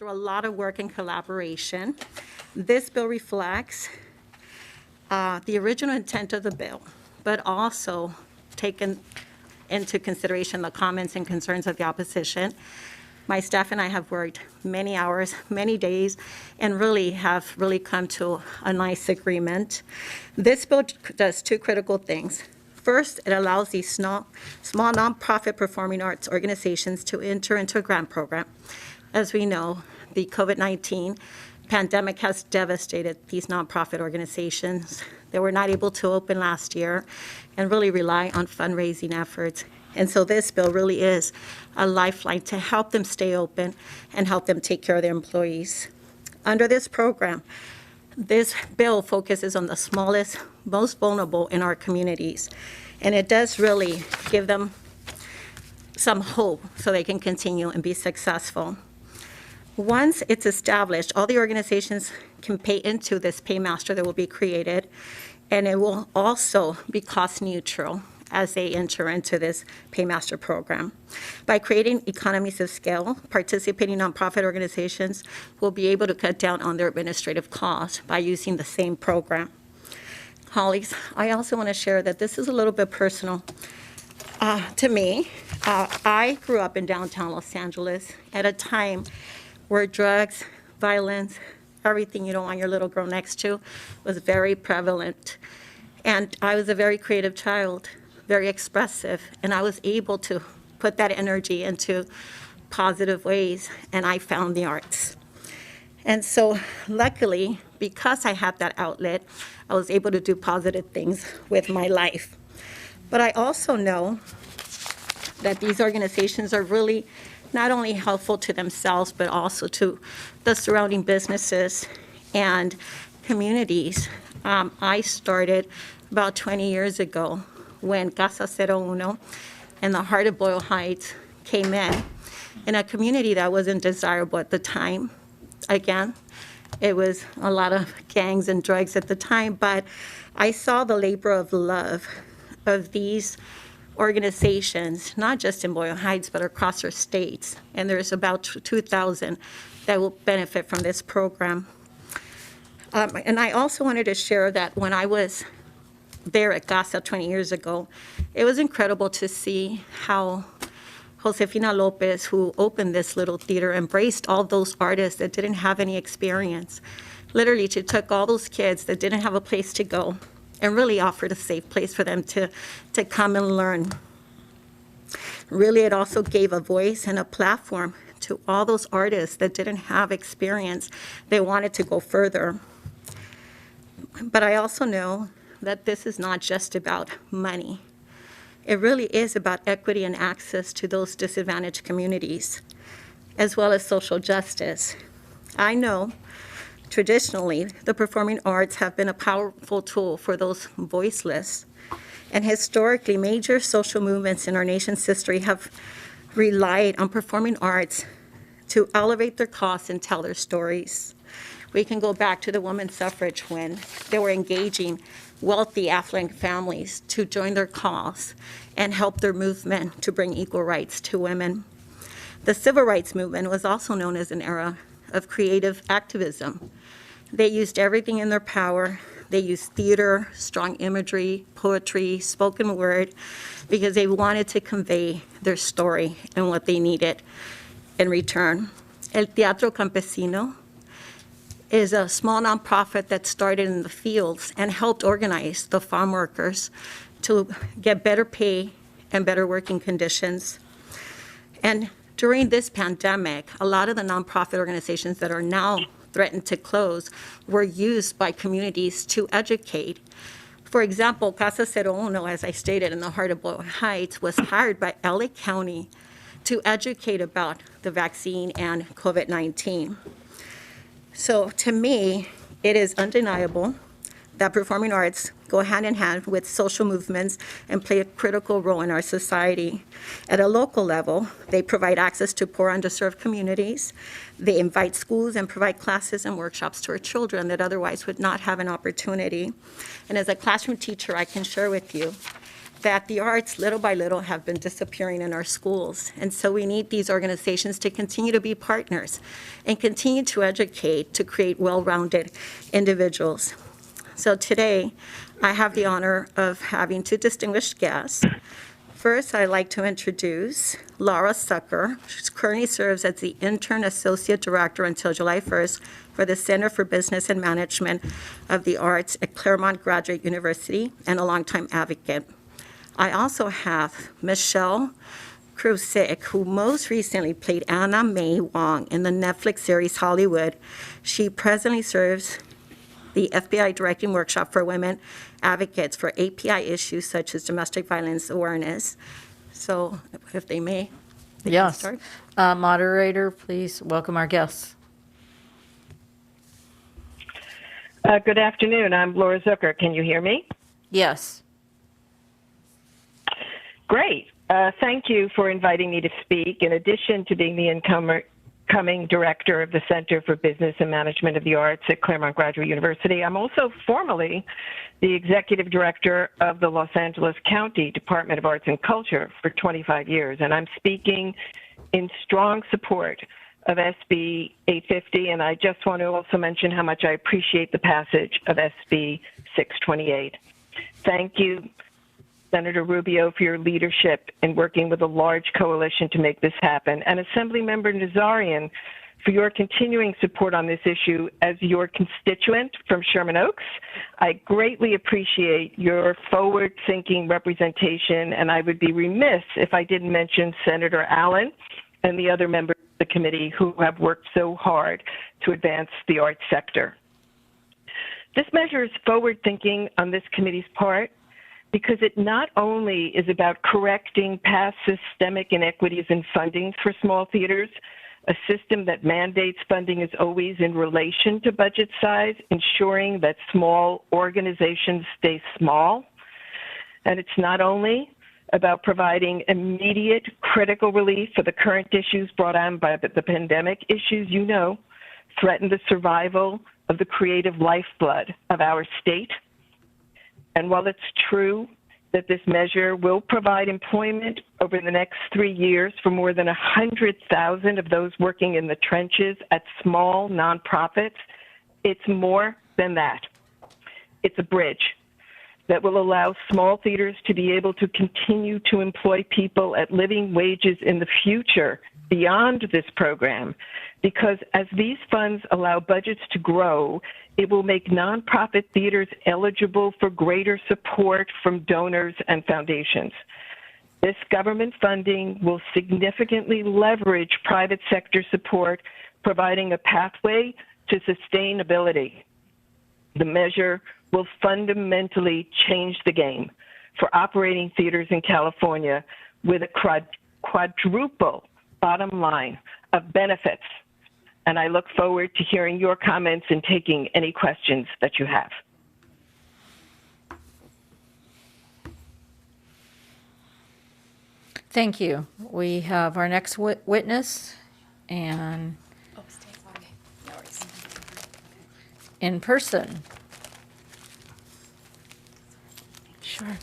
through a lot of work and collaboration. This bill reflects the original intent of the bill, but also taken into consideration the comments and concerns of the opposition. My staff and I have worked many hours, many days, and have come to a nice agreement. This bill does two critical things. First, it allows these small nonprofit performing arts organizations to enter into a grant program. As we know, the COVID-19 pandemic has devastated these nonprofit organizations. They were not able to open last year and really rely on fundraising efforts. And so this bill really is a lifeline to help them stay open and help them take care of their employees. Under this program, this bill focuses on the smallest, most vulnerable in our communities. And it does really give them some hope so they can continue and be successful. Once it's established, all the organizations can pay into this paymaster that will be created, and it will also be cost neutral as they enter into this paymaster program. By creating economies of scale, participating nonprofit organizations will be able to cut down on their administrative costs by using the same program. Colleagues, I also want to share that this is a little bit personal to me. I grew up in downtown Los Angeles at a time where drugs, violence, everything you don't want your little girl next to was very prevalent. And I was a very creative child, very expressive, and I was able to put that energy into positive ways, and I found the arts. And so luckily, because I had that outlet, I was able to do positive things with my life. But I also know that these organizations are really not only helpful to themselves, but also to the surrounding businesses and communities. I started about 20 years ago when Casa 01 and the heart of Boyle Heights came in a community that wasn't desirable at the time. Again, it was a lot of gangs and drugs at the time, but I saw the labor of love of these organizations, not just in Boyle Heights, but across our states. And there's about 2,000 that will benefit from this program. And I also wanted to share that when I was there at Casa 20 years ago, it was incredible to see how Josefina Lopez, who opened this little theater, embraced all those artists that didn't have any experience. Literally, she took all those kids that didn't have a place to go and really offered a safe place for them to come and learn. Really, it also gave a voice and a platform to all those artists that didn't have experience. They wanted to go further. But I also know that this is not just about money. It really is about equity and access to those disadvantaged communities, as well as social justice. I know traditionally the performing arts have been a powerful tool for those voiceless. And historically, major social movements in our nation's history have relied on performing arts to elevate their cause and tell their stories. We can go back to the women's suffrage when they were engaging wealthy, affluent families to join their cause and help their movement to bring equal rights to women. The civil rights movement was also known as an era of creative activism. They used everything in their power. They used theater, strong imagery, poetry, spoken word, because they wanted to convey their story and what they needed in return. El Teatro Campesino is a small nonprofit that started in the fields and helped organize the farm workers to get better pay and better working conditions. And during this pandemic, a lot of the nonprofit organizations that are now threatened to close were used by communities to educate. For example, Casa 01, as I stated, in the heart of Boyle Heights, was hired by LA County to educate about the vaccine and COVID-19. So to me, it is undeniable that performing arts go hand in hand with social movements and play a critical role in our society. At a local level, they provide access to poor, underserved communities. They invite schools and provide classes and workshops to our children that otherwise would not have an opportunity. And as a classroom teacher, I can share with you that the arts, little by little, have been disappearing in our schools. And so we need these organizations to continue to be partners and continue to educate to create well-rounded individuals. So today, I have the honor of having two distinguished guests. First, I'd like to introduce Laura Sucker. She currently serves as the Intern Associate Director until July 1st for the Center for Business and Management of the Arts at Claremont Graduate University and a longtime advocate. I also have Michelle Krusik, who most recently played Anna May Wong in the Netflix series Hollywood. She presently serves the FBI Directing Workshop for Women Advocates for API issues such as domestic violence awareness. So if they may, they can start. Moderator, please welcome our guests. Good afternoon. I'm Laura Zucker. Can you hear me? Yes. Great. Thank you for inviting me to speak. In addition to being the incoming director of the Center for Business and Management of the Arts at Claremont Graduate University, I'm also formally the executive director of the Los Angeles County Department of Arts and Culture for 25 years, and I'm speaking in strong support of SB 850, and I just want to also mention how much I appreciate the passage of SB 628. Thank you, Senator Rubio, for your leadership in working with a large coalition to make this happen, and Assemblymember Nazarian for your continuing support on this issue as your constituent from Sherman Oaks. I greatly appreciate your forward-thinking representation, and I would be remiss if I didn't mention Senator Allen and the other members of the committee who have worked so hard to advance the arts sector. This measure is forward-thinking on this committee's part because it not only is about correcting past systemic inequities in funding for small theaters, a system that mandates funding is always in relation to budget size, ensuring that small organizations stay small. And it's not only about providing immediate critical relief for the current issues brought on by the pandemic. Issues, you know, threaten the survival of the creative lifeblood of our state. And while it's true that this measure will provide employment over the next 3 years for more than 100,000 of those working in the trenches at small nonprofits, it's more than that. It's a bridge that will allow small theaters to be able to continue to employ people at living wages in the future beyond this program, because as these funds allow budgets to grow, it will make nonprofit theaters eligible for greater support from donors and foundations. This government funding will significantly leverage private sector support, providing a pathway to sustainability. The measure will fundamentally change the game for operating theaters in California with a quadruple bottom line of benefits. And I look forward to hearing your comments and taking any questions that you have. Thank you. We have our next witness, and in person. Sure.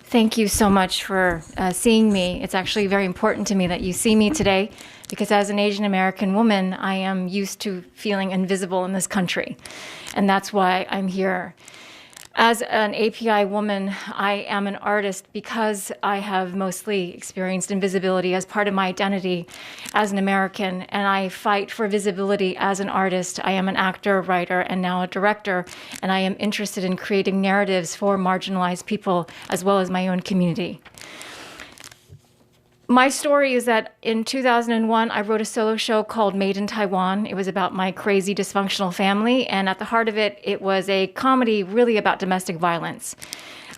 Thank you so much for seeing me. It's actually very important to me that you see me today because as an Asian American woman, I am used to feeling invisible in this country. And that's why I'm here. As an API woman, I am an artist because I have mostly experienced invisibility as part of my identity as an American, and I fight for visibility as an artist. I am an actor, writer, and now a director, and I am interested in creating narratives for marginalized people as well as my own community. My story is that in 2001, I wrote a solo show called Made in Taiwan. It was about my crazy dysfunctional family, and at the heart of it, it was a comedy really about domestic violence.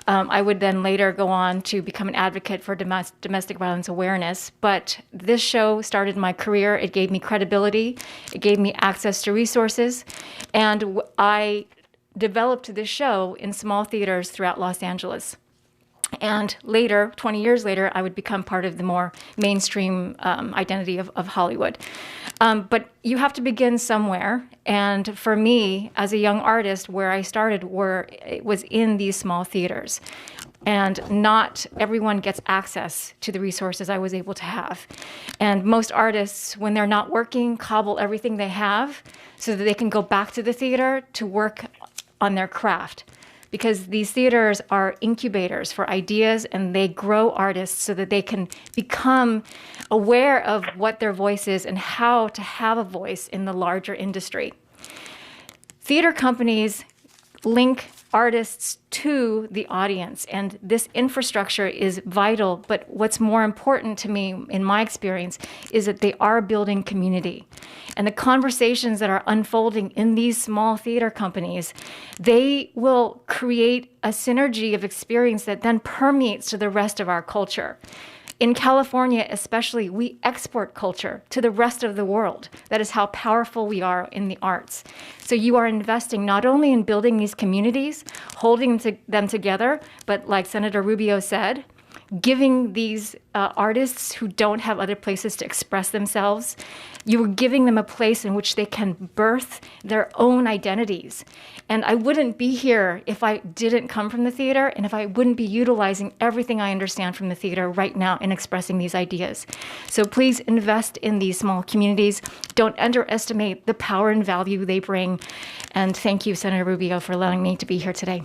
I would then later go on to become an advocate for domestic violence awareness, but this show started my career. It gave me credibility. It gave me access to resources, and I developed this show in small theaters throughout Los Angeles. And later, 20 years later, I would become part of the more mainstream identity of Hollywood. But you have to begin somewhere. And for me, as a young artist, where I started it was in these small theaters. And not everyone gets access to the resources I was able to have. And most artists, when they're not working, cobble everything they have so that they can go back to the theater to work on their craft. Because these theaters are incubators for ideas, and they grow artists so that they can become aware of what their voice is and how to have a voice in the larger industry. Theater companies link artists to the audience, and this infrastructure is vital. But what's more important to me, in my experience, is that they are building community. And the conversations that are unfolding in these small theater companies, they will create a synergy of experience that then permeates to the rest of our culture. In California, especially, we export culture to the rest of the world. That is how powerful we are in the arts. So you are investing not only in building these communities, holding them together, but like Senator Rubio said, giving these artists who don't have other places to express themselves, you are giving them a place in which they can birth their own identities. And I wouldn't be here if I didn't come from the theater, and if I wouldn't be utilizing everything I understand from the theater right now in expressing these ideas. So please invest in these small communities. Don't underestimate the power and value they bring. And thank you, Senator Rubio, for allowing me to be here today.